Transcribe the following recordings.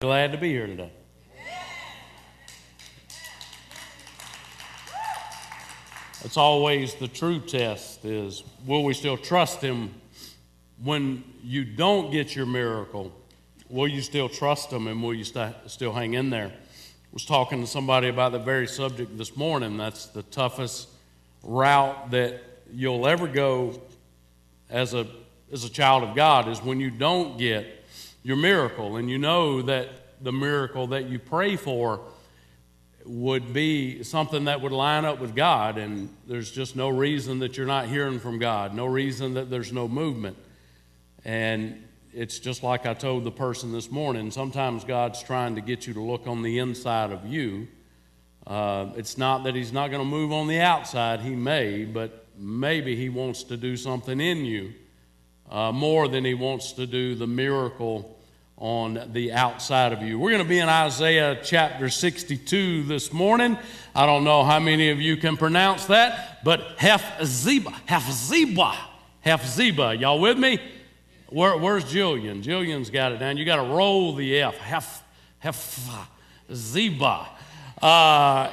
Glad to be here today. It's always the true test is, will we still trust Him when you don't get your miracle? Will you still trust Him, and will you still hang in there? I was talking to somebody about the very subject this morning. That's the toughest route that you'll ever go as a child of God, is when you don't get your miracle, and you know that the miracle that you pray for would be something that would line up with God, and there's just no reason that you're not hearing from God, no reason that there's no movement. And it's just like I told the person this morning, sometimes God's trying to get you to look on the inside of you. It's not that He's not going to move on the outside. He may, but maybe He wants to do something in you more than He wants to do the miracle on the outside of you. We're going to be in Isaiah chapter 62 this morning. I don't know how many of you can pronounce that, but Hes Ziba. Y'all with me? Where's Jillian? Jillian's got it down. You got to roll the F. Hes Ziba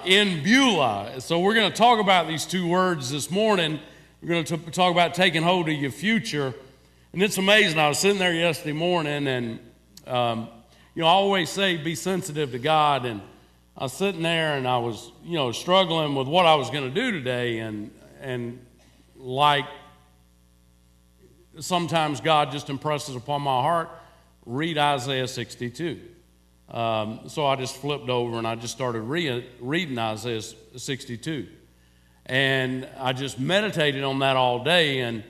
in Beulah. So we're going to talk about these two words this morning. We're going to talk about taking hold of your future. And it's amazing. I was sitting there yesterday morning, and I always say be sensitive to God. And I was sitting there, and I was, struggling with what I was going to do today. And like sometimes God just impresses upon my heart, read Isaiah 62. So I just flipped over, and I just started reading Isaiah 62. And I just meditated on that all day. And,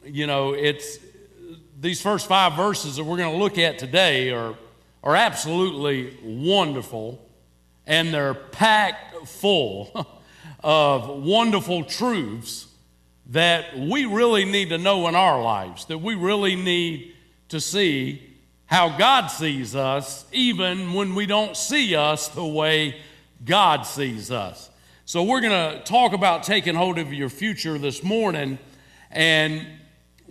it's these first 5 verses that we're going to look at today are absolutely wonderful, and they're packed full of wonderful truths that we really need to know in our lives, that we really need to see how God sees us, even when we don't see us the way God sees us. So we're going to talk about taking hold of your future this morning, and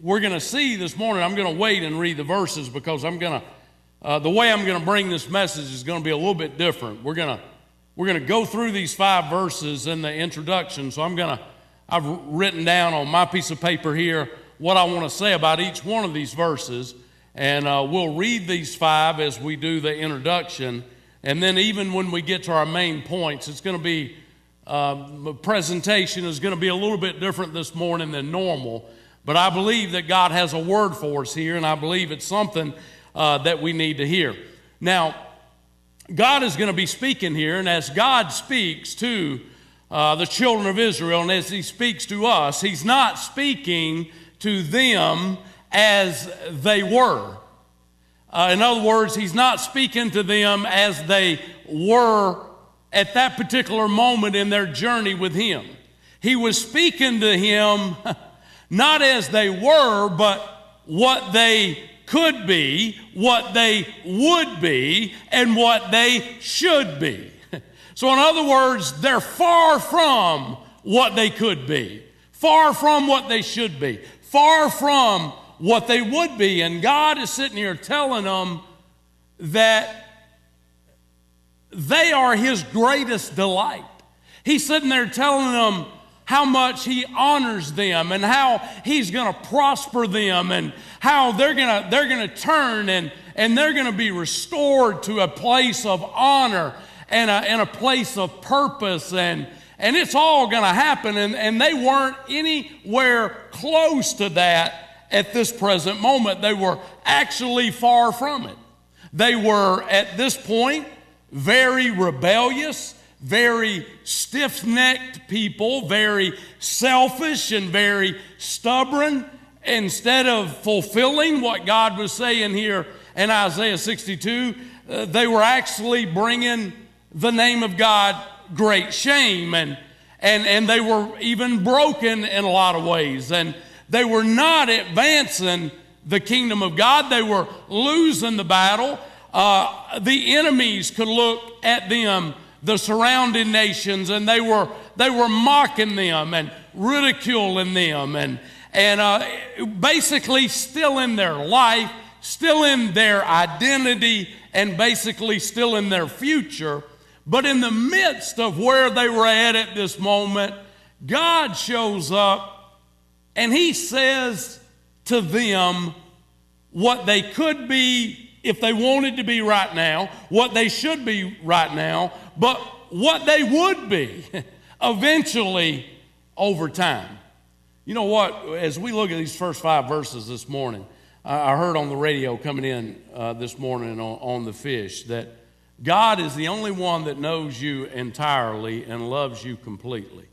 we're going to see this morning. I'm going to wait and read the verses because the way I'm going to bring this message is going to be a little bit different. We're going to go through these 5 verses in the introduction. So I've written down on my piece of paper here what I want to say about each one of these verses, and we'll read these 5 as we do the introduction, and then even when we get to our main points, it's going to be the presentation is going to be a little bit different this morning than normal. But I believe that God has a word for us here, and I believe it's something that we need to hear. Now, God is going to be speaking here, and as God speaks to the children of Israel, and as He speaks to us, He's not speaking to them as they were. In other words, He's not speaking to them as they were at that particular moment in their journey with Him. He was speaking to him not as they were, but what they could be, what they would be, and what they should be. So in other words, they're far from what they could be, far from what they should be, far from what they would be. And God is sitting here telling them that they are His greatest delight. He's sitting there telling them how much He honors them, and how He's going to prosper them, and how they're going to turn and they're going to be restored to a place of honor and a place of purpose, and it's all going to happen, and they weren't anywhere close to that at this present moment. They were actually far from it. They were at this point very rebellious, very stiff-necked people, very selfish and very stubborn. Instead of fulfilling what God was saying here in Isaiah 62, they were actually bringing the name of God great shame, and they were even broken in a lot of ways, and they were not advancing the kingdom of God. They were losing the battle. The enemies could look at them, the surrounding nations, and they were mocking them and ridiculing them, and basically stealing their life, still in their identity and basically still in their future. But in the midst of where they were at this moment, God shows up and he says to them what they could be if they wanted to be right now, what they should be right now, but what they would be eventually over time. You know what? As we look at these first 5 verses this morning, I heard on the radio coming in this morning on the fish that God is the only one that knows you entirely and loves you completely.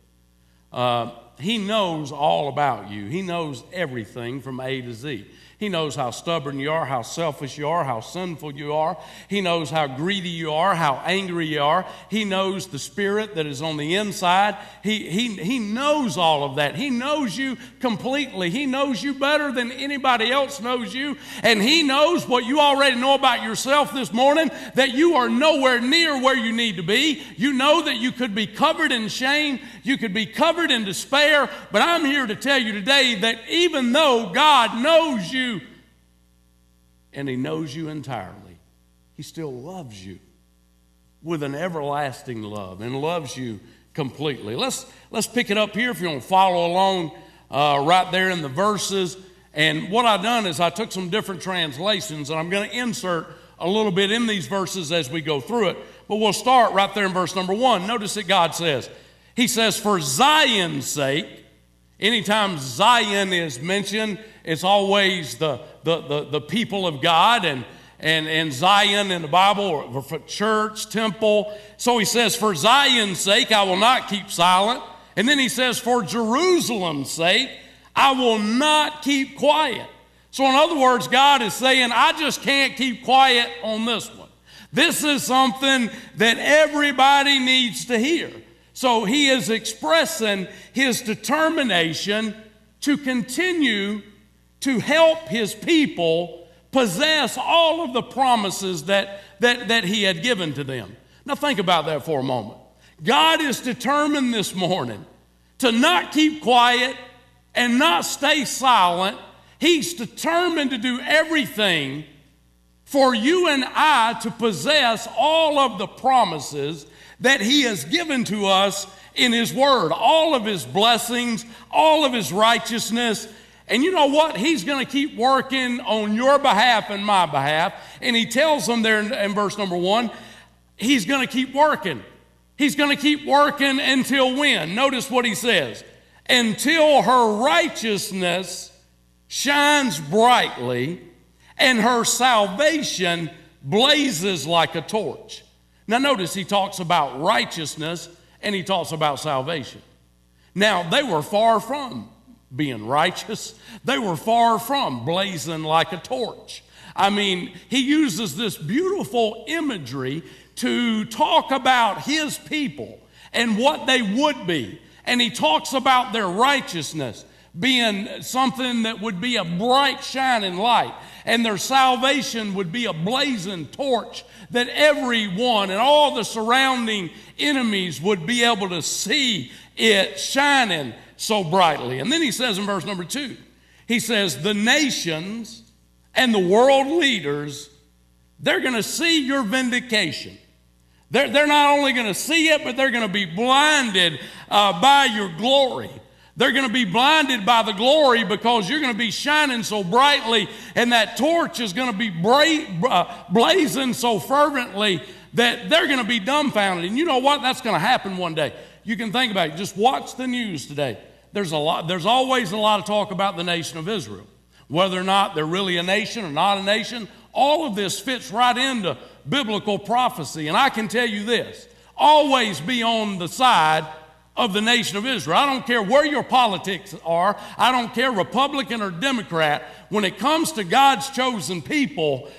He knows all about you. He knows everything from A to Z. He knows how stubborn you are, how selfish you are, how sinful you are. He knows how greedy you are, how angry you are. He knows the spirit that is on the inside. He knows all of that. He knows you completely. He knows you better than anybody else knows you. And he knows what you already know about yourself this morning, that you are nowhere near where you need to be. You know that you could be covered in shame. You could be covered in despair. But I'm here to tell you today that even though God knows you, and he knows you entirely, he still loves you with an everlasting love and loves you completely. Let's pick it up here if you want to follow along right there in the verses. And what I've done is I took some different translations, and I'm going to insert a little bit in these verses as we go through it. But we'll start right there in verse number 1. Notice that God says, he says, for Zion's sake. Anytime Zion is mentioned, it's always the people of God and Zion in the Bible, or for church, temple. So he says, for Zion's sake, I will not keep silent. And then he says, for Jerusalem's sake, I will not keep quiet. So in other words, God is saying, I just can't keep quiet on this one. This is something that everybody needs to hear. So he is expressing his determination to continue to help his people possess all of the promises that he had given to them. Now think about that for a moment. God is determined this morning to not keep quiet and not stay silent. He's determined to do everything for you and I to possess all of the promises that he has given to us in his word, all of his blessings, all of his righteousness. And you know what? He's going to keep working on your behalf and my behalf. And he tells them there in verse number 1, he's going to keep working. He's going to keep working until when? Notice what he says. Until her righteousness shines brightly and her salvation blazes like a torch. Now notice he talks about righteousness and he talks about salvation. Now they were far from being righteous. They were far from blazing like a torch. I mean, he uses this beautiful imagery to talk about his people and what they would be. And he talks about their righteousness being something that would be a bright shining light, and their salvation would be a blazing torch that everyone and all the surrounding enemies would be able to see it shining so brightly. And then he says in verse number 2, he says, the nations and the world leaders, they're going to see your vindication. They're not only going to see it, but they're going to be blinded by your glory. They're going to be blinded by the glory because you're going to be shining so brightly, and that torch is going to be blazing so fervently that they're going to be dumbfounded. And you know what? That's going to happen one day. You can think about it. Just watch the news today. There's always a lot of talk about the nation of Israel. Whether or not they're really a nation or not a nation, all of this fits right into biblical prophecy. And I can tell you this, always be on the side of the nation of Israel. I don't care where your politics are. I don't care Republican or Democrat. When it comes to God's chosen people,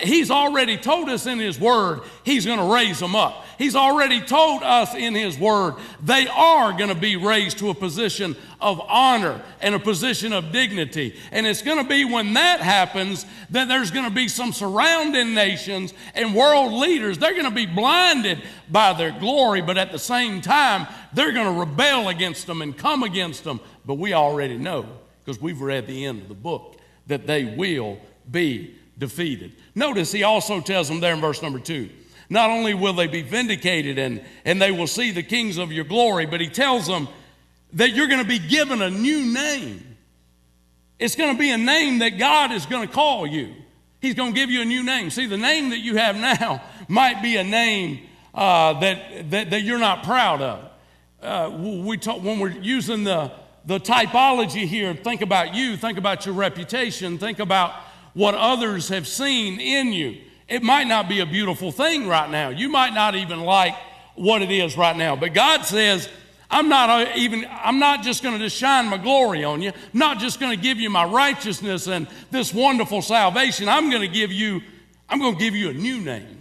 he's already told us in his word he's going to raise them up. He's already told us in his word they are going to be raised to a position of honor and a position of dignity. And it's going to be when that happens that there's going to be some surrounding nations and world leaders. They're going to be blinded by their glory, but at the same time, they're going to rebel against them and come against them. But we already know, because we've read the end of the book, that they will be defeated. Notice he also tells them there in verse number 2, not only will they be vindicated and they will see the kings of your glory, but he tells them that you're going to be given a new name. It's going to be a name that God is going to call you. He's going to give you a new name. See, the name that you have now might be a name that you're not proud of. When we're using the typology here, think about you, think about your reputation, think about what others have seen in you. It might not be a beautiful thing right now. You might not even like what it is right now. But God says, I'm not just going to just shine my glory on you. I'm not just going to give you my righteousness and this wonderful salvation. I'm going to give you a new name.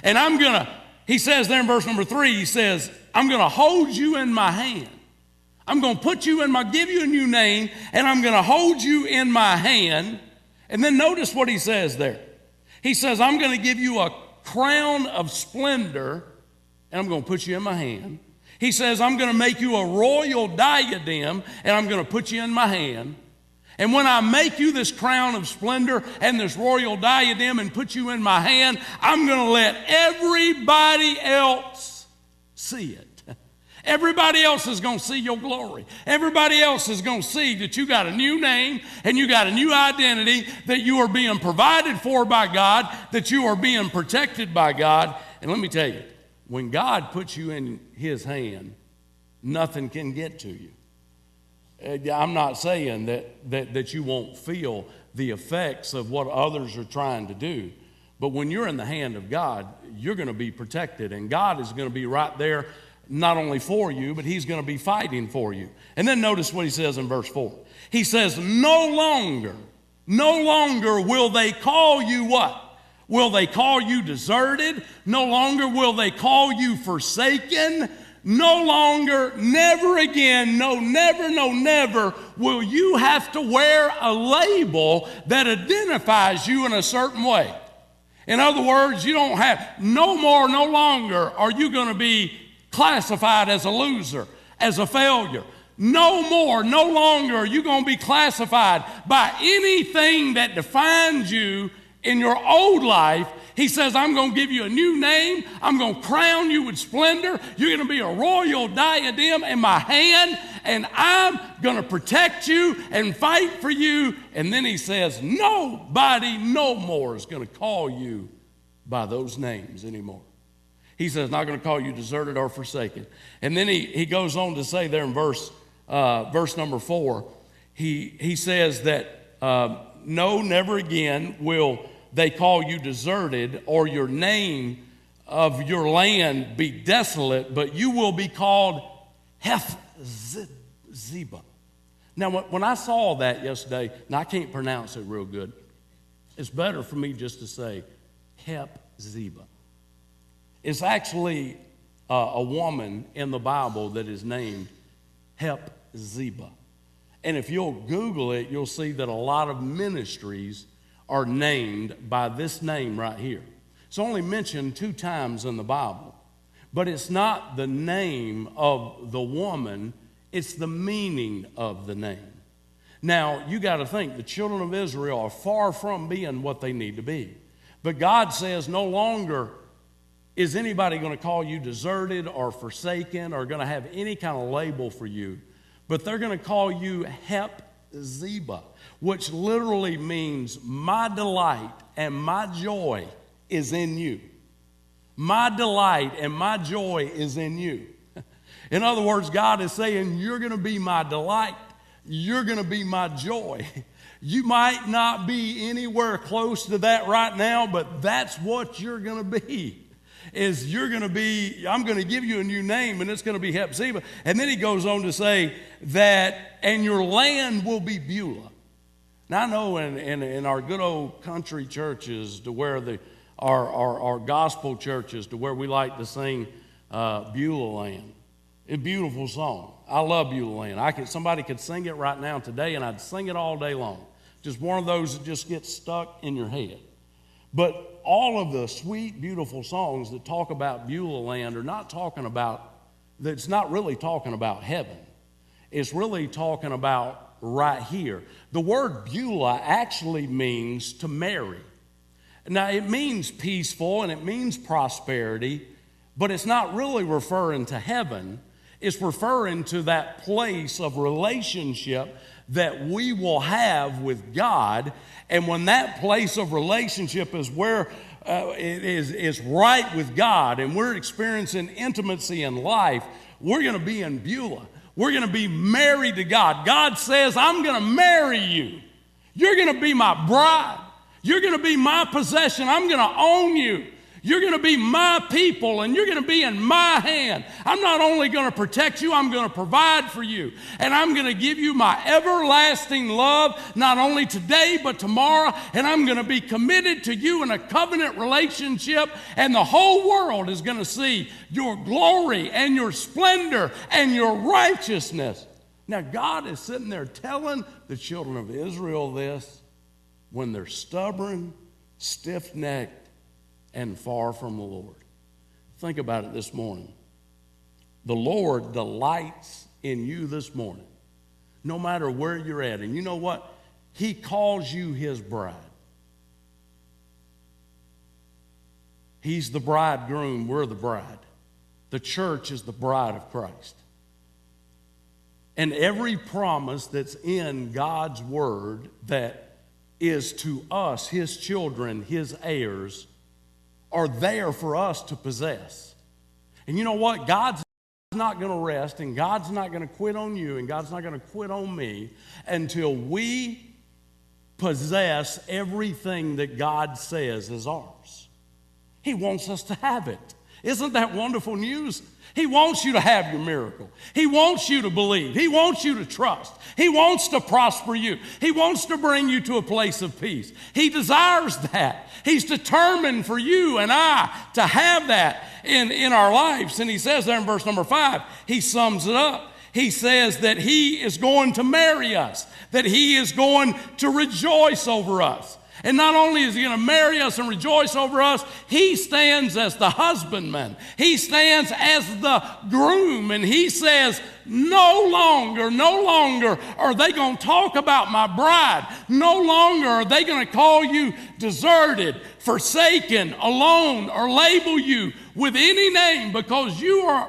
And he says there in verse number 3, he says, I'm going to hold you in my hand. I'm going to give you a new name, and I'm going to hold you in my hand. And then notice what he says there. He says, I'm going to give you a crown of splendor, and I'm going to put you in my hand. He says, I'm going to make you a royal diadem, and I'm going to put you in my hand. And when I make you this crown of splendor and this royal diadem and put you in my hand, I'm going to let everybody else see it. Everybody else is going to see your glory. Everybody else is going to see that you got a new name and you got a new identity, that you are being provided for by God, that you are being protected by God. And let me tell you, when God puts you in his hand, nothing can get to you. I'm not saying that you won't feel the effects of what others are trying to do. But when you're in the hand of God, you're going to be protected. And God is going to be right there, not only for you, but he's going to be fighting for you. And then notice what he says in verse 4. He says, no longer will they call you what? Will they call you deserted? No longer will they call you forsaken. No longer, never again, no, never will you have to wear a label that identifies you in a certain way. In other words, you don't have, no longer are you going to be classified as a loser, as a failure. No longer are you going to be classified by anything that defines you in your old life. He says, I'm going to give you a new name. I'm going to crown you with splendor. You're going to be a royal diadem in my hand, and I'm going to protect you and fight for you. And then he says, nobody no more is going to call you by those names anymore. He says, not going to call you deserted or forsaken. And then he goes on to say there in verse number 4, he says that no, never again will they call you deserted, or your name of your land be desolate, but you will be called Hes Ziba. Now, when I saw that yesterday, and I can't pronounce it real good, it's better for me just to say Hep Ziba. It's actually a woman in the Bible that is named Hep Ziba. And if you'll Google it, you'll see that a lot of ministries are named by this name right here. It's only mentioned 2 times in the Bible, but it's not the name of the woman, it's the meaning of the name. Now, you got to think, the children of Israel are far from being what they need to be. But God says no longer is anybody going to call you deserted or forsaken or going to have any kind of label for you, but they're going to call you Hep Ziba, which literally means my delight and my joy is in you. My delight and my joy is in you. In other words, God is saying, you're going to be my delight. You're going to be my joy. You might not be anywhere close to that right now, but that's what you're going to be. I'm going to give you a new name, and it's going to be Hep Ziba. And then he goes on to say that, and your land will be Beulah. Now, I know in our good old country churches, to where our gospel churches, to where we like to sing Beulah Land. It's a beautiful song. I love Beulah Land. Somebody could sing it right now today, and I'd sing it all day long. Just one of those that just gets stuck in your head. But all of the sweet, beautiful songs that talk about Beulah Land are not talking about, it's not really talking about heaven. It's really talking about right here. The word Beulah actually means to marry. Now, it means peaceful and it means prosperity, but it's not really referring to heaven. It's referring to that place of relationship that we will have with God. And when that place of relationship is where it is right with God and we're experiencing intimacy in life, we're going to be in Beulah. We're going to be married to God. God says, I'm going to marry you. You're going to be my bride. You're going to be my possession. I'm going to own you. You're going to be my people, and you're going to be in my hand. I'm not only going to protect you, I'm going to provide for you. And I'm going to give you my everlasting love, not only today, but tomorrow. And I'm going to be committed to you in a covenant relationship. And the whole world is going to see your glory and your splendor and your righteousness. Now, God is sitting there telling the children of Israel this when they're stubborn, stiff-necked, and far from the Lord. Think about it this morning. The Lord delights in you this morning, no matter where you're at. And you know what? He calls you his bride. He's the bridegroom, we're the bride. The church is the bride of Christ. And every promise that's in God's word that is to us, his children, his heirs, are there for us to possess. And you know what? God's not going to rest, and God's not going to quit on you, and God's not going to quit on me until we possess everything that God says is ours. He wants us to have it. Isn't that wonderful news? He wants you to have your miracle. He wants you to believe. He wants you to trust. He wants to prosper you. He wants to bring you to a place of peace. He desires that. He's determined for you and I to have that in our lives. And he says there in verse number 5, he sums it up. He says that he is going to marry us, that he is going to rejoice over us. And not only is he going to marry us and rejoice over us, he stands as the husbandman. He stands as the groom. And he says, no longer are they going to talk about my bride. No longer are they going to call you deserted, forsaken, alone, or label you with any name, because you are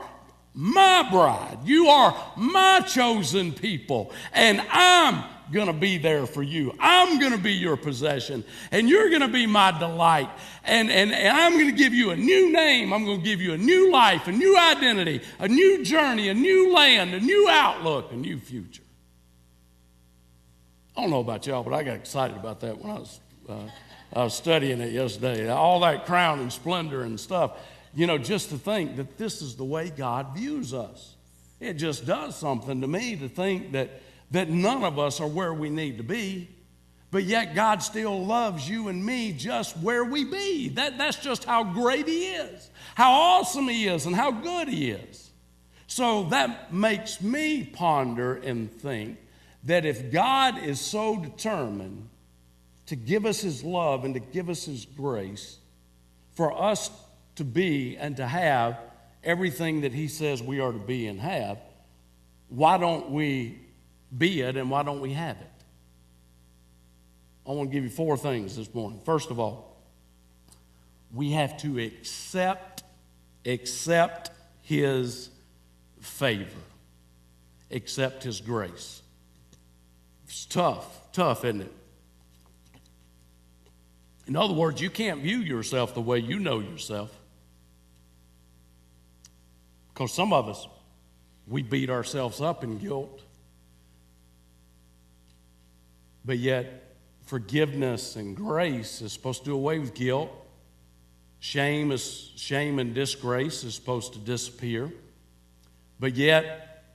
my bride. You are my chosen people. And I'm going to be there for you. I'm going to be your possession, and you're going to be my delight. And I'm going to give you a new name. I'm going to give you a new life, a new identity, a new journey, a new land, a new outlook, a new future. I don't know about y'all, but I got excited about that when I was studying it yesterday. All that crown and splendor and stuff, you know, just to think that this is the way God views us. It just does something to me to think that none of us are where we need to be, but yet God still loves you and me just where we be. That's just how great he is, how awesome he is, and how good he is. So that makes me ponder and think that if God is so determined to give us his love and to give us his grace for us to be and to have everything that he says we are to be and have, why don't we be it, and why don't we have it? I want to give you 4 things this morning. First of all, we have to accept his favor, accept his grace. It's tough, isn't it? In other words, you can't view yourself the way you know yourself, because some of us, we beat ourselves up in guilt. But yet, forgiveness and grace is supposed to do away with guilt. Shame and disgrace is supposed to disappear. But yet,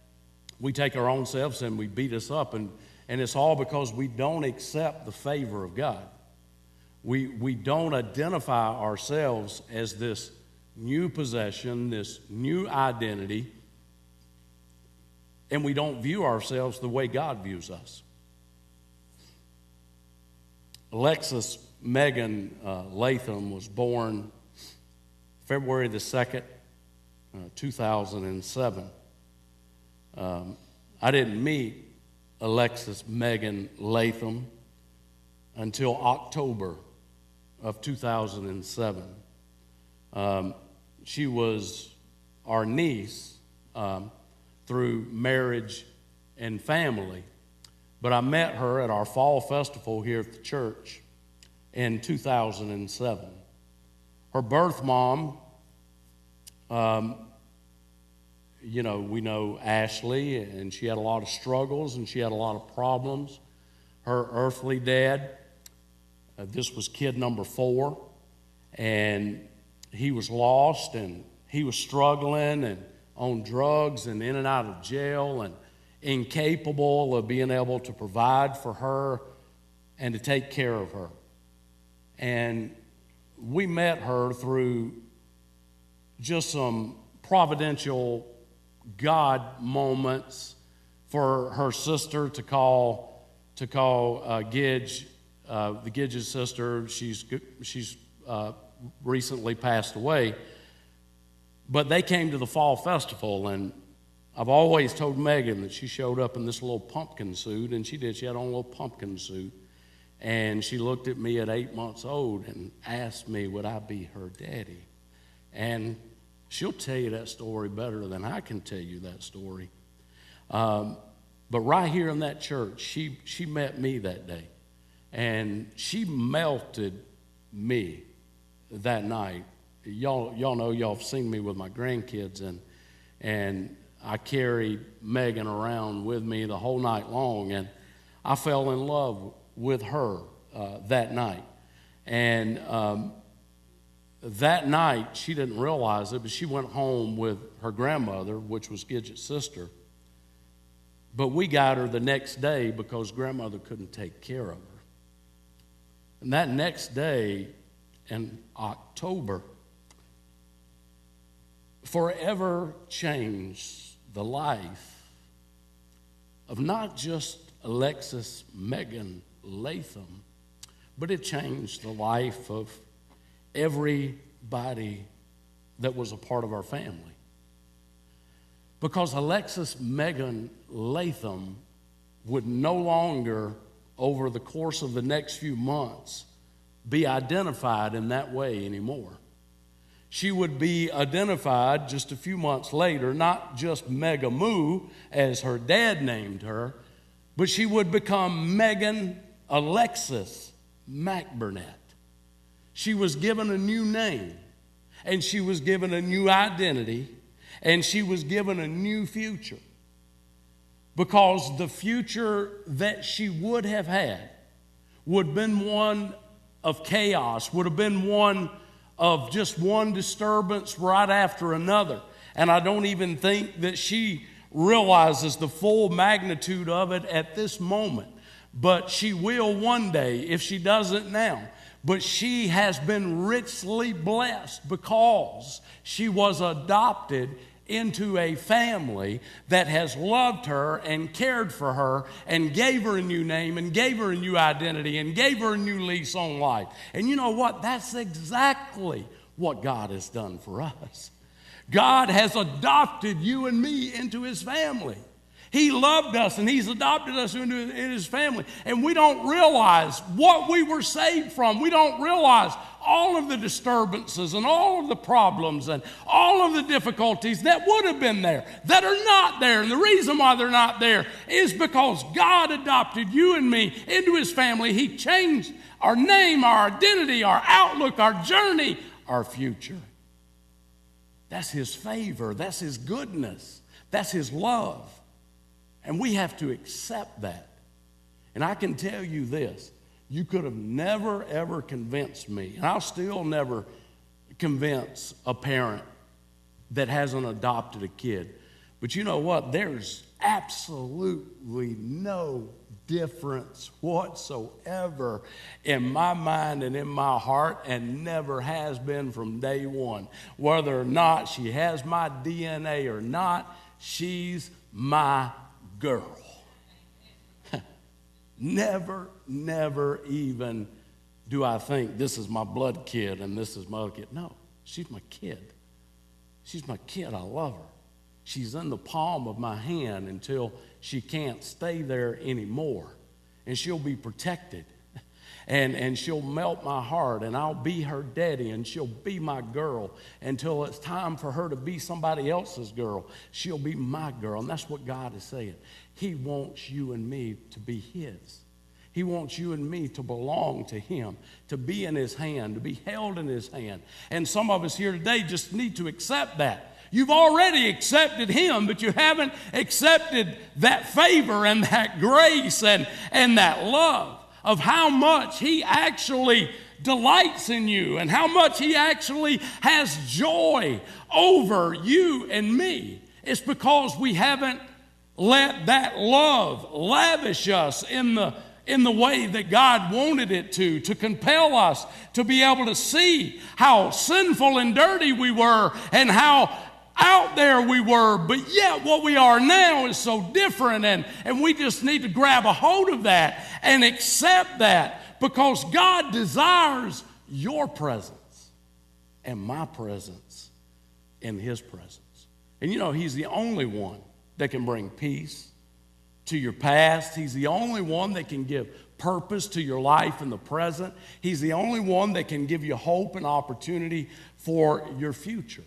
we take our own selves and we beat us up. And it's all because we don't accept the favor of God. We don't identify ourselves as this new possession, this new identity. And we don't view ourselves the way God views us. Alexis Megan Latham was born February the 2nd, 2007. I didn't meet Alexis Megan Latham until October of 2007. She was our niece through marriage and family, but I met her at our fall festival here at the church in 2007. Her birth mom, we know Ashley, and she had a lot of struggles and she had a lot of problems. Her earthly dad, this was kid number 4, and he was lost and he was struggling and on drugs and in and out of jail and incapable of being able to provide for her and to take care of her. And we met her through just some providential God moments for her sister to call Gidge, the Gidge's sister. She's recently passed away. But they came to the fall festival, and I've always told Megan that she showed up in this little pumpkin suit, and she did. She had on a little pumpkin suit. And she looked at me at 8 months old and asked me, would I be her daddy? And she'll tell you that story better than I can tell you that story. But right here in that church, she met me that day. And she melted me that night. Y'all know, y'all have seen me with my grandkids, and I carried Megan around with me the whole night long, and I fell in love with her that night. And that night, she didn't realize it, but she went home with her grandmother, which was Gidget's sister. But we got her the next day because grandmother couldn't take care of her. And that next day in October forever changed the life of not just Alexis Megan Latham, but it changed the life of everybody that was a part of our family. Because Alexis Megan Latham would no longer, over the course of the next few months, be identified in that way anymore. She would be identified just a few months later, not just Mega Moo, as her dad named her, but she would become Megan Alexis McBurnett. She was given a new name, and she was given a new identity, and she was given a new future. Because the future that she would have had would have been one of chaos, would have been one of just one disturbance right after another. And I don't even think that she realizes the full magnitude of it at this moment. But she will one day, if she doesn't now. But she has been richly blessed because she was adopted into a family that has loved her and cared for her and gave her a new name and gave her a new identity and gave her a new lease on life. And you know what? That's exactly what God has done for us. God has adopted you and me into his family. He loved us and he's adopted us into his family. And we don't realize what we were saved from. We don't realize all of the disturbances and all of the problems and all of the difficulties that would have been there, that are not there. And the reason why they're not there is because God adopted you and me into his family. He changed our name, our identity, our outlook, our journey, our future. That's his favor. That's his goodness. That's his love. And we have to accept that. And I can tell you this, you could have never, ever convinced me, and I'll still never convince a parent that hasn't adopted a kid. But you know what? There's absolutely no difference whatsoever in my mind and in my heart, and never has been from day one. Whether or not she has my DNA or not, she's my girl. Never even do I think this is my blood kid and this is my other kid. No, she's my kid. She's my kid. I love her. she's in the palm of my hand until she can't stay there anymore. And she'll be protected. And she'll melt my heart, and I'll be her daddy, and she'll be my girl until it's time for her to be somebody else's girl. She'll be my girl, and that's what God is saying. He wants you and me to be his. He wants you and me to belong to him, to be in his hand, to be held in his hand. And some of us here today just need to accept that. You've already accepted him, but you haven't accepted that favor and that grace and that love of how much he actually delights in you and how much he actually has joy over you and me. It's because we haven't let that love lavish us in the way that God wanted it to compel us to be able to see how sinful and dirty we were and how out there we were, but yet what we are now is so different, and we just need to grab a hold of that and accept that, because God desires your presence and my presence in his presence. And you know, he's the only one that can bring peace to your past. He's the only one that can give purpose to your life in the present. He's the only one that can give you hope and opportunity for your future.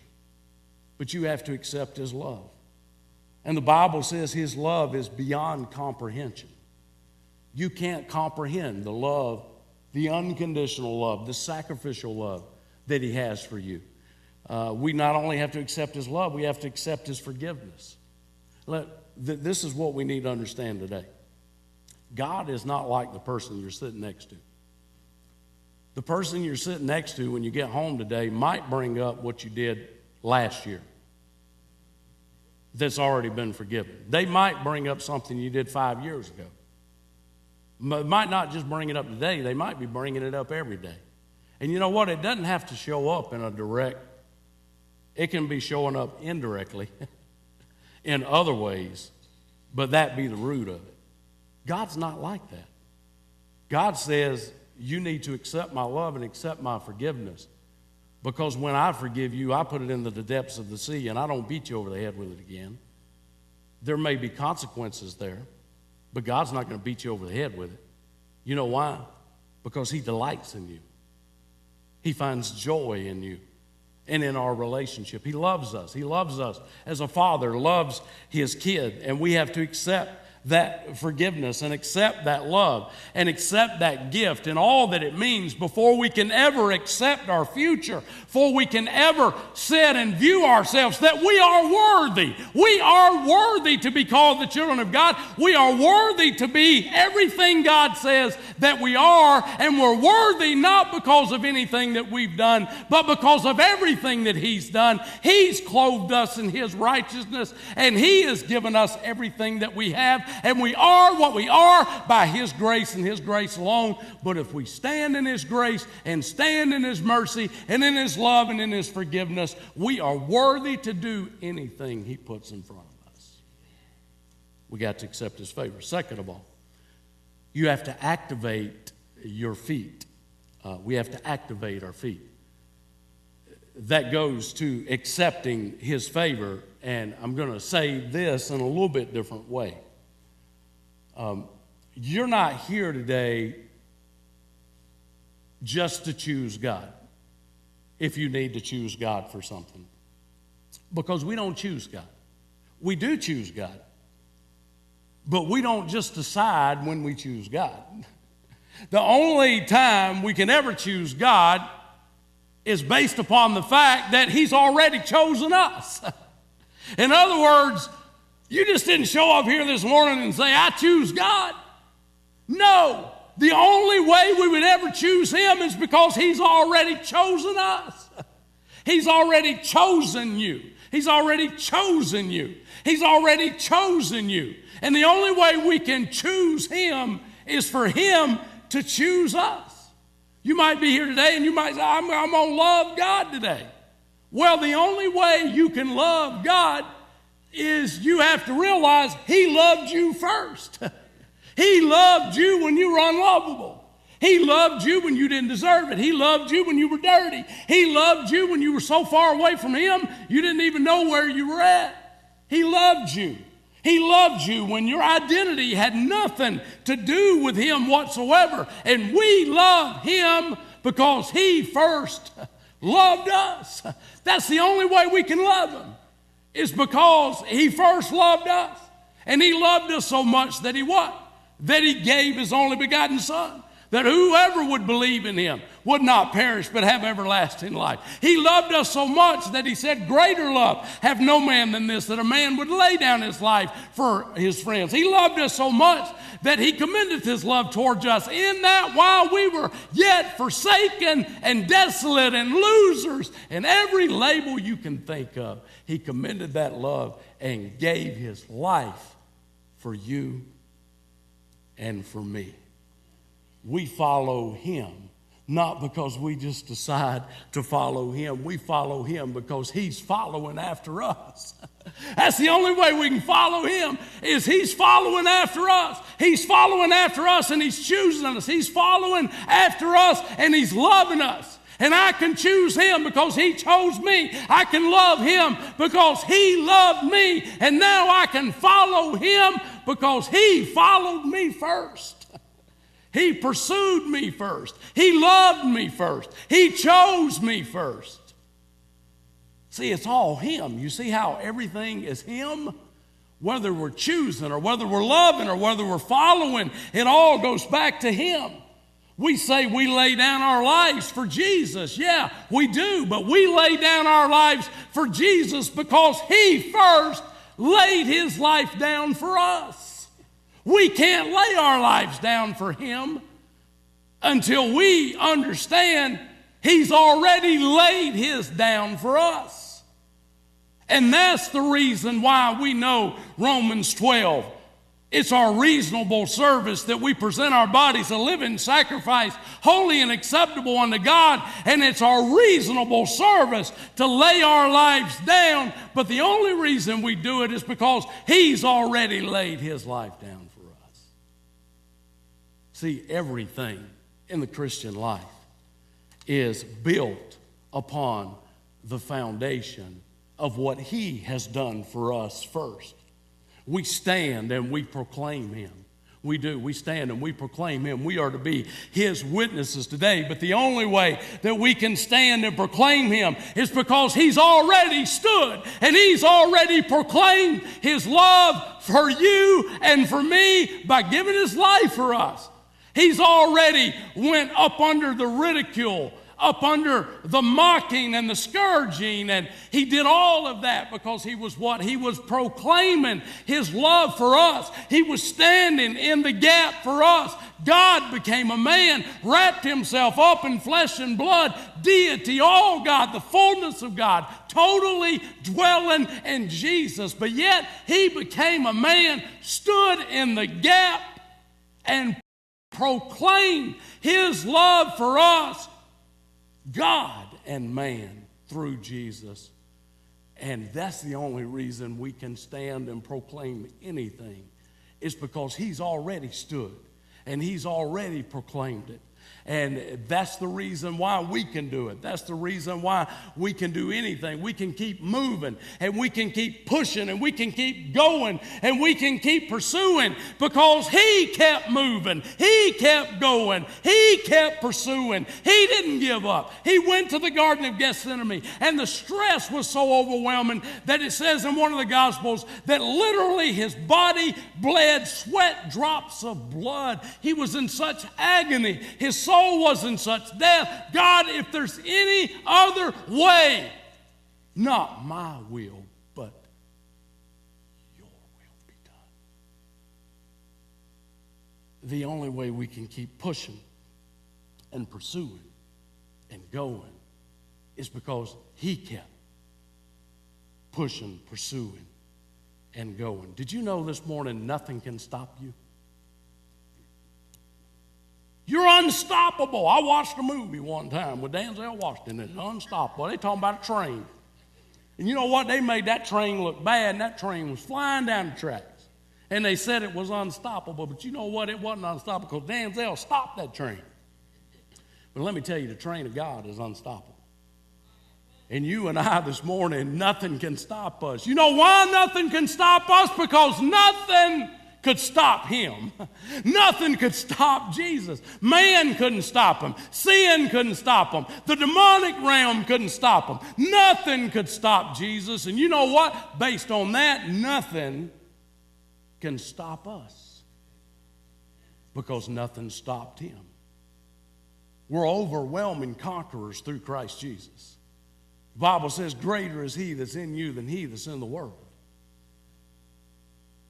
But you have to accept his love. And the Bible says his love is beyond comprehension. You can't comprehend the love, the unconditional love, the sacrificial love that he has for you. We not only have to accept his love, we have to accept his forgiveness. This is what we need to understand today. God is not like the person you're sitting next to. The person you're sitting next to when you get home today might bring up what you did last year that's already been forgiven. They might bring up something you did 5 years ago. Might not just bring it up today. They might be bringing it up every day. And you know what? It doesn't have to show up in a direct. It can be showing up indirectly in other ways, but that be the root of it. God's not like that. God says you need to accept my love and accept my forgiveness. Because when I forgive you, I put it into the depths of the sea, and I don't beat you over the head with it again. There may be consequences there, but God's not going to beat you over the head with it. You know why? Because he delights in you. He finds joy in you and in our relationship. He loves us. He loves us as a father loves his kid, and we have to accept that forgiveness and accept that love and accept that gift and all that it means before we can ever accept our future, before we can ever sit and view ourselves that we are worthy. We are worthy to be called the children of God. We are worthy to be everything God says that we are, and we're worthy not because of anything that we've done, but because of everything that he's done. He's clothed us in his righteousness, and he has given us everything that we have. And we are what we are by his grace and his grace alone. But if we stand in his grace and stand in his mercy and in his love and in his forgiveness, we are worthy to do anything he puts in front of us. We got to accept his favor. Second of all, you have to activate your feet. We have to activate our feet. That goes to accepting his favor. And I'm going to say this in a little bit different way. You're not here today just to choose God, if you need to choose God for something. Because we don't choose God. We do choose God. But we don't just decide when we choose God. The only time we can ever choose God is based upon the fact that he's already chosen us. In other words, you just didn't show up here this morning and say, I choose God. No, the only way we would ever choose him is because he's already chosen us. He's already chosen you. He's already chosen you. He's already chosen you. And the only way we can choose him is for him to choose us. You might be here today and you might say, I'm going to love God today. Well, the only way you can love God is you have to realize he loved you first. He loved you when you were unlovable. He loved you when you didn't deserve it. He loved you when you were dirty. He loved you when you were so far away from him, you didn't even know where you were at. He loved you. He loved you when your identity had nothing to do with him whatsoever. And we love him because he first loved us. That's the only way we can love him, is because he first loved us. And he loved us so much that he what? That he gave his only begotten Son, that whoever would believe in him would not perish but have everlasting life. He loved us so much that he said, greater love have no man than this, that a man would lay down his life for his friends. He loved us so much that he commended his love towards us, in that while we were yet forsaken and desolate and losers and every label you can think of, he commended that love and gave his life for you and for me. We follow him, not because we just decide to follow him. We follow him because he's following after us. That's the only way we can follow him, is he's following after us. He's following after us and he's choosing us. He's following after us and he's loving us. And I can choose him because he chose me. I can love him because he loved me. And now I can follow him because he followed me first. He pursued me first. He loved me first. He chose me first. See, it's all him. You see how everything is him? Whether we're choosing or whether we're loving or whether we're following, it all goes back to him. We say we lay down our lives for Jesus. Yeah, we do. But we lay down our lives for Jesus because he first laid his life down for us. We can't lay our lives down for him until we understand he's already laid his down for us. And that's the reason why we know Romans 12. It's our reasonable service that we present our bodies a living sacrifice, holy and acceptable unto God. And it's our reasonable service to lay our lives down. But the only reason we do it is because he's already laid his life down. See, everything in the Christian life is built upon the foundation of what he has done for us first. We stand and we proclaim him. We do. We stand and we proclaim him. We are to be his witnesses today. But the only way that we can stand and proclaim him is because he's already stood and he's already proclaimed his love for you and for me by giving his life for us. He's already went up under the ridicule, up under the mocking and the scourging, and he did all of that because he was what? He was proclaiming his love for us. He was standing in the gap for us. God became a man, wrapped himself up in flesh and blood, deity, all God, the fullness of God, totally dwelling in Jesus. But yet he became a man, stood in the gap, and proclaim his love for us, God and man, through Jesus. And that's the only reason we can stand and proclaim anything, is because he's already stood and he's already proclaimed it. And that's the reason why we can do it. That's the reason why we can do anything. We can keep moving and we can keep pushing and we can keep going and we can keep pursuing because he kept moving. He kept going. He kept pursuing. He didn't give up. He went to the Garden of Gethsemane, and the stress was so overwhelming that it says in one of the Gospels that literally his body bled sweat drops of blood. He was in such agony. His soul was in such death. God, if there's any other way, not my will, but your will be done. The only way we can keep pushing and pursuing and going is because he kept pushing, pursuing, and going. Did you know this morning nothing can stop you? You're unstoppable. I watched a movie one time with Denzel Washington. It's Unstoppable. They talking about a train. And you know what? They made that train look bad, and that train was flying down the tracks. And they said it was unstoppable. But you know what? It wasn't unstoppable because Denzel stopped that train. But let me tell you, the train of God is unstoppable. And you and I this morning, nothing can stop us. You know why nothing can stop us? Because nothing could stop him. Nothing could stop Jesus. Man couldn't stop him. Sin couldn't stop him. The demonic realm couldn't stop him. Nothing could stop Jesus. And you know what? Based on that, nothing can stop us. Because nothing stopped him. We're overwhelming conquerors through Christ Jesus. The Bible says, greater is he that's in you than he that's in the world.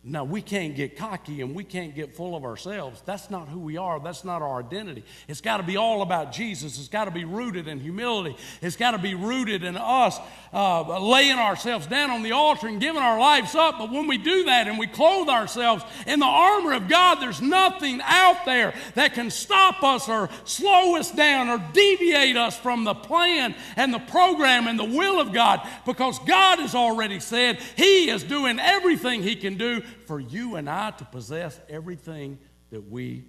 Now, we can't get cocky and we can't get full of ourselves. That's not who we are. That's not our identity. It's got to be all about Jesus. It's got to be rooted in humility. It's got to be rooted in us laying ourselves down on the altar and giving our lives up. But when we do that and we clothe ourselves in the armor of God, there's nothing out there that can stop us or slow us down or deviate us from the plan and the program and the will of God, because God has already said he is doing everything he can do for you and I to possess everything that we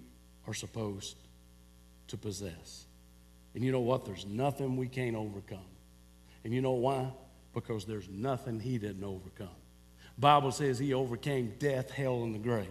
are supposed to possess. And you know what? There's nothing we can't overcome. And you know why? Because there's nothing he didn't overcome. The Bible says he overcame death, hell, and the grave.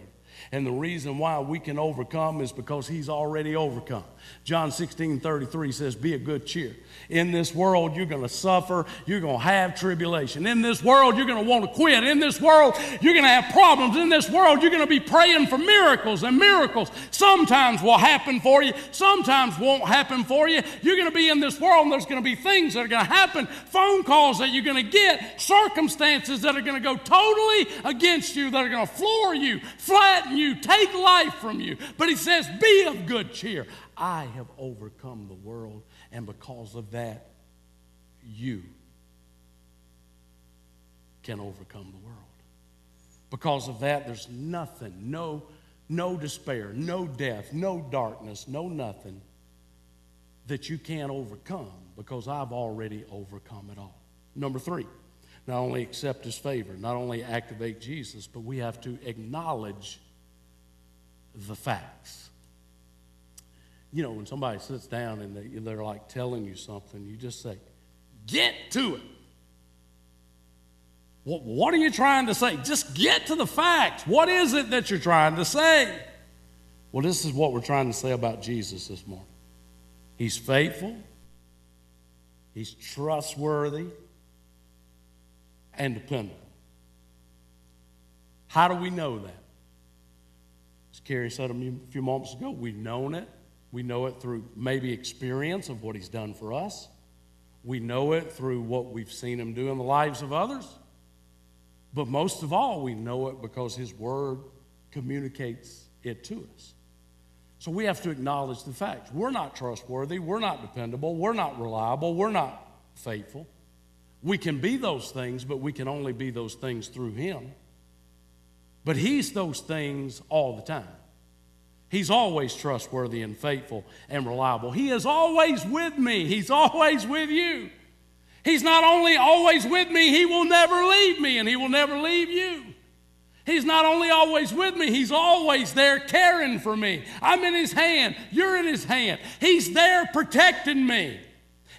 And the reason why we can overcome is because he's already overcome. John 16:33 says, be of good cheer. In this world, you're going to suffer. You're going to have tribulation. In this world, you're going to want to quit. In this world, you're going to have problems. In this world, you're going to be praying for miracles. And miracles sometimes will happen for you. Sometimes won't happen for you. You're going to be in this world, and there's going to be things that are going to happen. Phone calls that you're going to get. Circumstances that are going to go totally against you, that are going to floor you, flatten you, take life from you. But he says, be of good cheer. I have overcome the world, and because of that, you can overcome the world. Because of that, there's nothing, no despair, no death, no darkness, no nothing that you can't overcome, because I've already overcome it all. Number 3, not only accept his favor, not only activate Jesus, but we have to acknowledge the facts. You know, when somebody sits down and they're like telling you something, you just say, get to it. What are you trying to say? Just get to the facts. What is it that you're trying to say? Well, this is what we're trying to say about Jesus this morning. He's faithful. He's trustworthy and dependable. How do we know that? As Carrie said a few moments ago, we've known it. We know it through maybe experience of what he's done for us. We know it through what we've seen him do in the lives of others. But most of all, we know it because his word communicates it to us. So we have to acknowledge the facts. We're not trustworthy. We're not dependable. We're not reliable. We're not faithful. We can be those things, but we can only be those things through him. But he's those things all the time. He's always trustworthy and faithful and reliable. He is always with me. He's always with you. He's not only always with me, he will never leave me, and he will never leave you. He's not only always with me, he's always there caring for me. I'm in his hand. You're in his hand. He's there protecting me.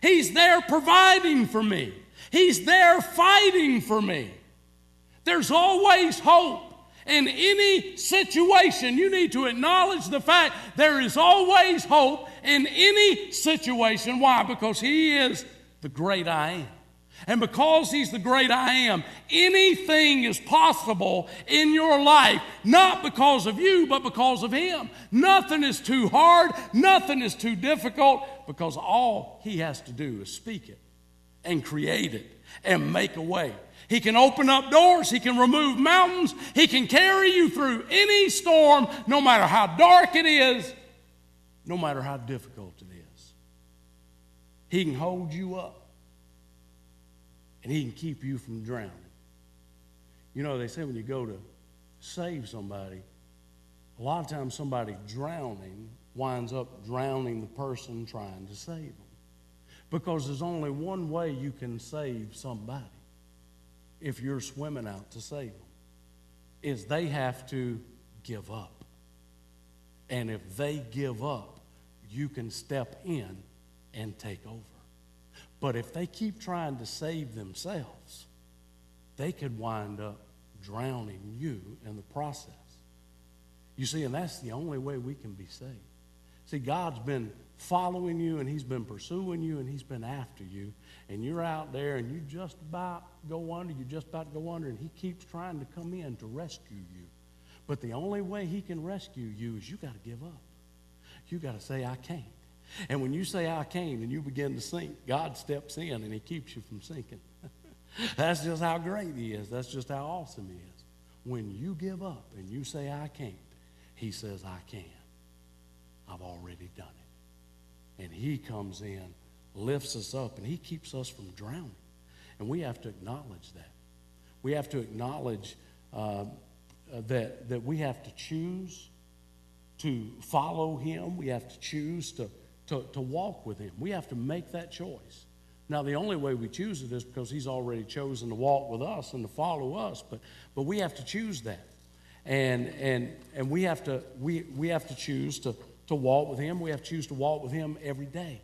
He's there providing for me. He's there fighting for me. There's always hope. In any situation, you need to acknowledge the fact there is always hope in any situation. Why? Because he is the great I am. And because he's the great I am, anything is possible in your life, not because of you, but because of him. Nothing is too hard, nothing is too difficult, because all he has to do is speak it and create it and make a way. He can open up doors. He can remove mountains. He can carry you through any storm, no matter how dark it is, no matter how difficult it is. He can hold you up, and he can keep you from drowning. You know, they say when you go to save somebody, a lot of times somebody drowning winds up drowning the person trying to save them. Because there's only one way you can save somebody. If you're swimming out to save them, is they have to give up. And if they give up, you can step in and take over. But if they keep trying to save themselves, they could wind up drowning you in the process. You see, and that's the only way we can be saved. See, God's been following you, and he's been pursuing you, and he's been after you, and you're out there, and you just about go under, and he keeps trying to come in to rescue you. But the only way he can rescue you is you got to give up. You got to say, I can't. And when you say, I can't, and you begin to sink, God steps in, and he keeps you from sinking. That's just how great he is. That's just how awesome he is. When you give up and you say, I can't, he says, I can. I've already done it. And he comes in, lifts us up, and he keeps us from drowning. And we have to acknowledge that. We have to acknowledge that we have to choose to follow him. We have to choose to walk with him. We have to make that choice. Now, the only way we choose it is because he's already chosen to walk with us and to follow us. But we have to choose that. And we have to choose to walk with him. We have to choose to walk with him every day.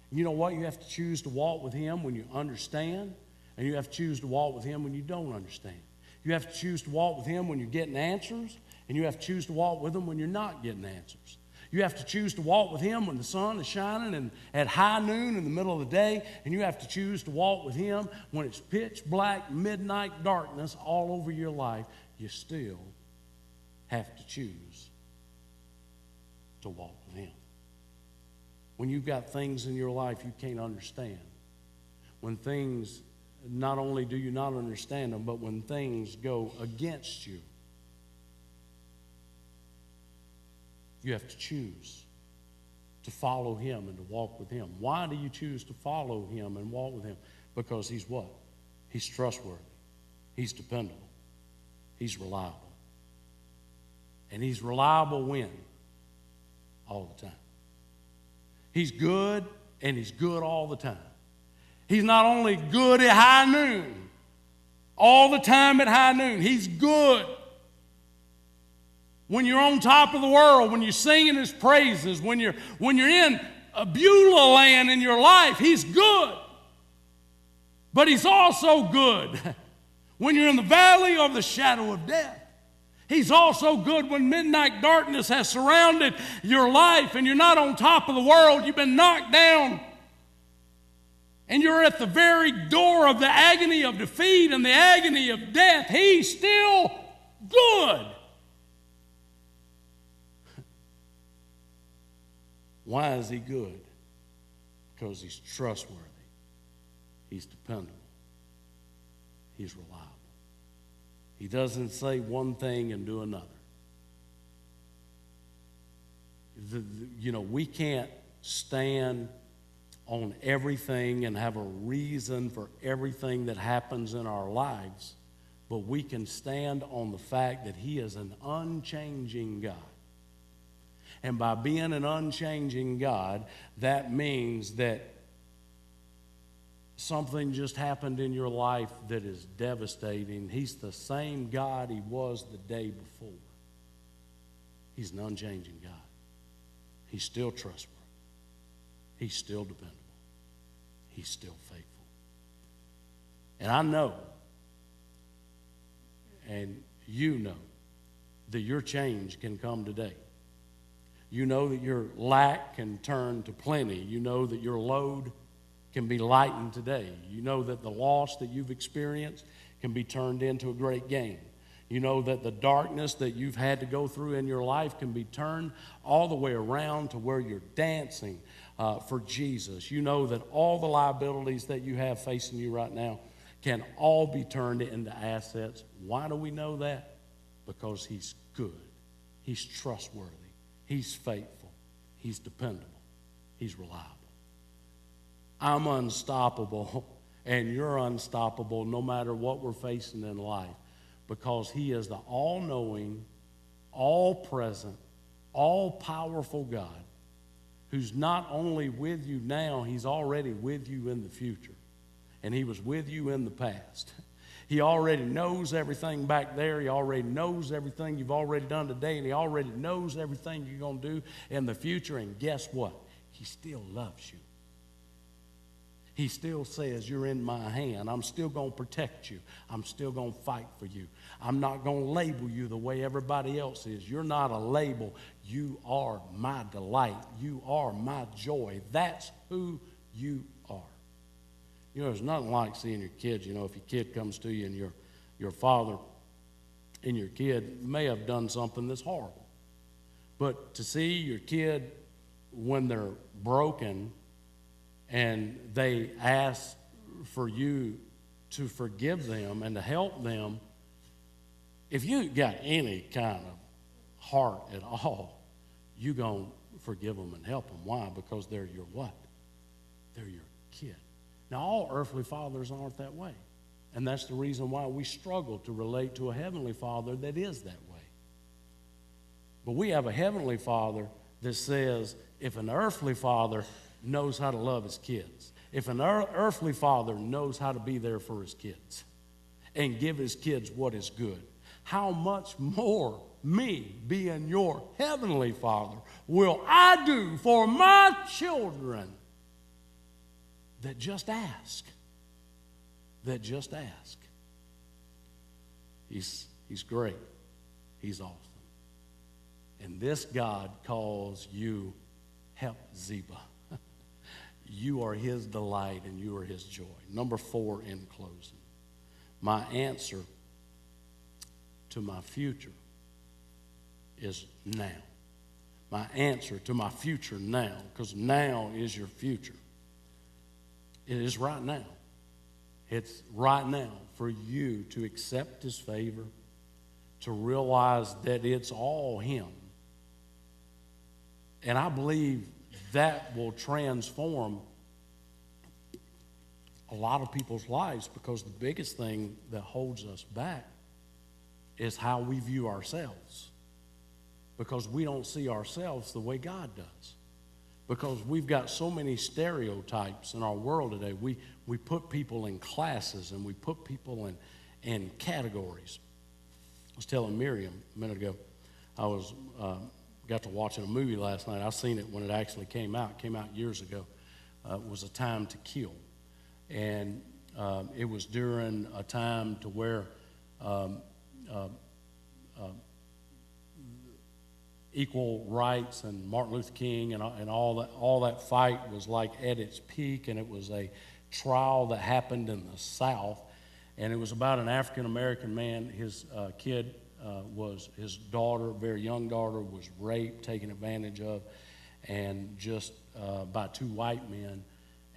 And you know what? You have to choose to walk with him when you understand, and you have to choose to walk with him when you don't understand. You have to choose to walk with him when you're getting answers, and you have to choose to walk with him when you're not getting answers. You have to choose to walk with him when the sun is shining and at high noon in the middle of the day, and you have to choose to walk with him when it's pitch black, midnight darkness all over your life. You still have to choose to walk with him. When you've got things in your life you can't understand, when things, not only do you not understand them, but when things go against you, you have to choose to follow him and to walk with him. Why do you choose to follow him and walk with him? Because he's what? He's trustworthy. He's dependable. He's reliable. And he's reliable when? All the time. He's good, and he's good all the time. He's not only good at high noon, all the time at high noon. He's good. When you're on top of the world, when you're singing his praises, when you're in Beulah Land in your life, he's good. But he's also good when you're in the valley of the shadow of death. He's also good when midnight darkness has surrounded your life and you're not on top of the world. You've been knocked down and you're at the very door of the agony of defeat and the agony of death. He's still good. Why is he good? Because he's trustworthy. He's dependable. He's reliable. He doesn't say one thing and do another. We can't stand on everything and have a reason for everything that happens in our lives, but we can stand on the fact that he is an unchanging God. And by being an unchanging God, that means that something just happened in your life that is devastating. He's the same God he was the day before. He's an unchanging God. He's still trustworthy. He's still dependable. He's still faithful. And I know, and you know, that your change can come today. You know that your lack can turn to plenty. You know that your load can be lightened today. You know that the loss that you've experienced can be turned into a great gain. You know that the darkness that you've had to go through in your life can be turned all the way around to where you're dancing for Jesus. You know that all the liabilities that you have facing you right now can all be turned into assets. Why do we know that? Because he's good. He's trustworthy. He's faithful. He's dependable. He's reliable. I'm unstoppable, and you're unstoppable no matter what we're facing in life, because he is the all-knowing, all-present, all-powerful God who's not only with you now, he's already with you in the future, and he was with you in the past. He already knows everything back there. He already knows everything you've already done today, and he already knows everything you're going to do in the future, and guess what? He still loves you. He still says, you're in my hand. I'm still going to protect you. I'm still going to fight for you. I'm not going to label you the way everybody else is. You're not a label. You are my delight. You are my joy. That's who you are. You know, there's nothing like seeing your kids. You know, if your kid comes to you and your father and your kid may have done something that's horrible. But to see your kid when they're broken and they ask for you to forgive them and to help them, if you got any kind of heart at all, you're going to forgive them and help them. Why? Because they're your what? They're your kid. Now, all earthly fathers aren't that way. And that's the reason why we struggle to relate to a heavenly Father that is that way. But we have a heavenly Father that says if an earthly father knows how to love his kids, if an earthly father knows how to be there for his kids and give his kids what is good, how much more me, being your heavenly Father, will I do for my children that just ask? That just ask. He's great. He's awesome. And this God calls you Hep Ziba. You are his delight and you are his joy. Number 4 in closing. My answer to my future is now. My answer to my future now, because now is your future. It is right now. It's right now for you to accept his favor, to realize that it's all him. And I believe that will transform a lot of people's lives, because the biggest thing that holds us back is how we view ourselves, because we don't see ourselves the way God does, because we've got so many stereotypes in our world today. We put people in classes and we put people in categories. I was telling Miriam a minute ago, I was got to watching a movie last night. I seen it when it actually came out. It came out years ago. It was A Time to Kill. And it was during a time to where equal rights and Martin Luther King and all that fight was like at its peak, and it was a trial that happened in the South, and it was about an African-American man. His kid was, his daughter, very young daughter, was raped, taken advantage of, and just by 2 white men,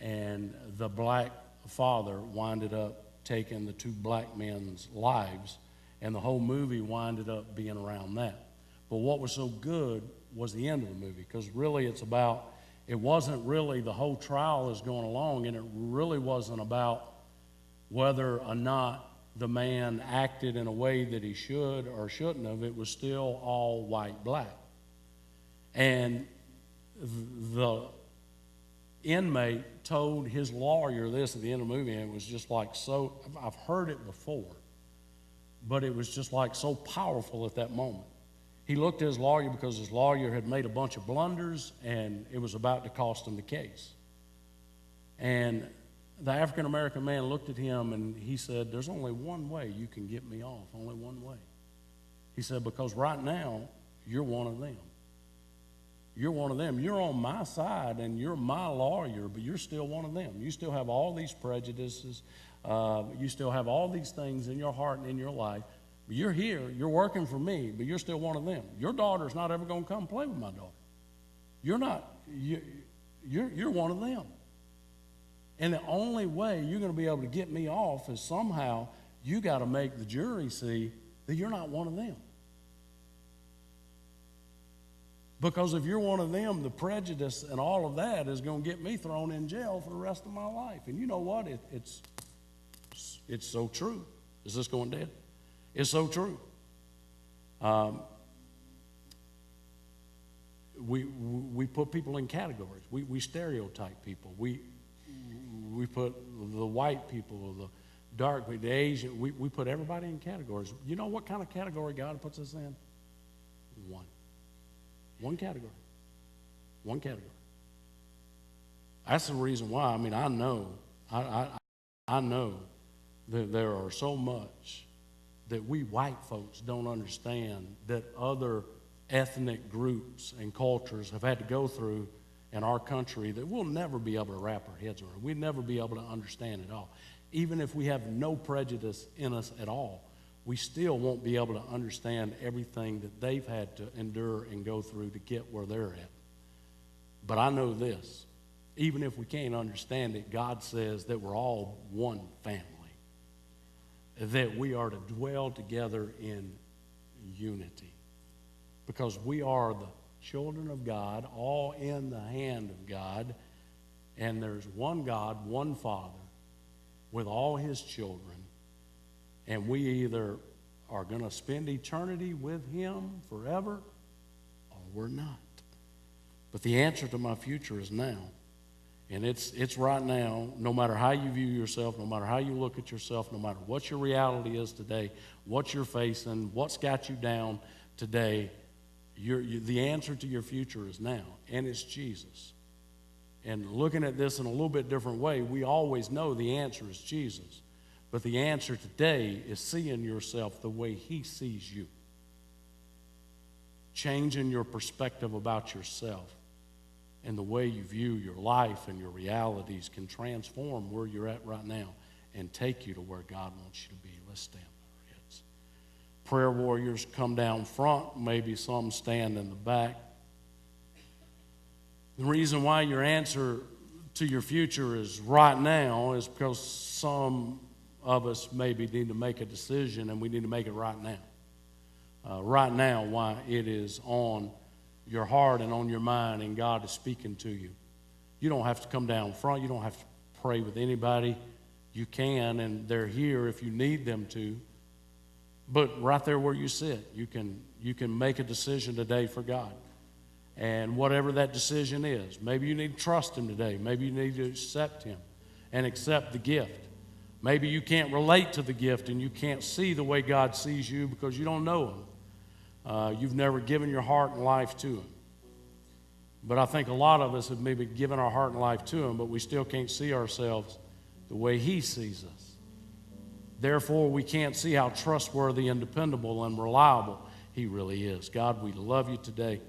and the black father winded up taking the 2 black men's lives, and the whole movie winded up being around that. But what was so good was the end of the movie, because really it wasn't really the whole trial is going along, and it really wasn't about whether or not the man acted in a way that he should or shouldn't have. It was still all white, black. And the inmate told his lawyer this at the end of the movie, and it was just like so, I've heard it before, but it was just like so powerful at that moment. He looked at his lawyer because his lawyer had made a bunch of blunders, and it was about to cost him the case. And the African-American man looked at him and he said, there's only one way you can get me off, only one way. He said, because right now, you're one of them. You're one of them. You're on my side and you're my lawyer, but you're still one of them. You still have all these prejudices. You still have all these things in your heart and in your life. But you're here, you're working for me, but you're still one of them. Your daughter's not ever going to come play with my daughter. You're not. You're one of them. And the only way you're going to be able to get me off is somehow you got to make the jury see that you're not one of them. Because if you're one of them, the prejudice and all of that is going to get me thrown in jail for the rest of my life. And you know what? It's so true. Is this going dead? It's so true. We put people in categories. We stereotype people. We put the white people, the dark, the Asian, we put everybody in categories. You know what kind of category God puts us in? One category. One category. That's the reason why. I mean, I know I know that there are so much that we white folks don't understand that other ethnic groups and cultures have had to go through in our country that we'll never be able to wrap our heads around. We'll never be able to understand it all. Even if we have no prejudice in us at all, we still won't be able to understand everything that they've had to endure and go through to get where they're at. But I know this, even if we can't understand it, God says that we're all one family, that we are to dwell together in unity, because we are the children of God, all in the hand of God, and there's one God, one Father, with all his children, and we either are going to spend eternity with him forever, or we're not. But the answer to my future is now. And it's right now, no matter how you view yourself, no matter how you look at yourself, no matter what your reality is today, what you're facing, what's got you down today, the answer to your future is now, and it's Jesus. And looking at this in a little bit different way, we always know the answer is Jesus. But the answer today is seeing yourself the way he sees you. Changing your perspective about yourself. And the way you view your life and your realities can transform where you're at right now and take you to where God wants you to be. Let's stand on our heads. Prayer warriors, come down front. Maybe some stand in the back. The reason why your answer to your future is right now is because some of us maybe need to make a decision, and we need to make it right now. Right now, why it is on your heart and on your mind, and God is speaking to you. You don't have to come down front. You don't have to pray with anybody. You can, and they're here if you need them to. But right there where you sit, you can make a decision today for God. And whatever that decision is, maybe you need to trust him today. Maybe you need to accept him and accept the gift. Maybe you can't relate to the gift and you can't see the way God sees you because you don't know him. You've never given your heart and life to him. But I think a lot of us have maybe given our heart and life to him, but we still can't see ourselves the way he sees us. Therefore, we can't see how trustworthy and dependable and reliable he really is. God, we love you today.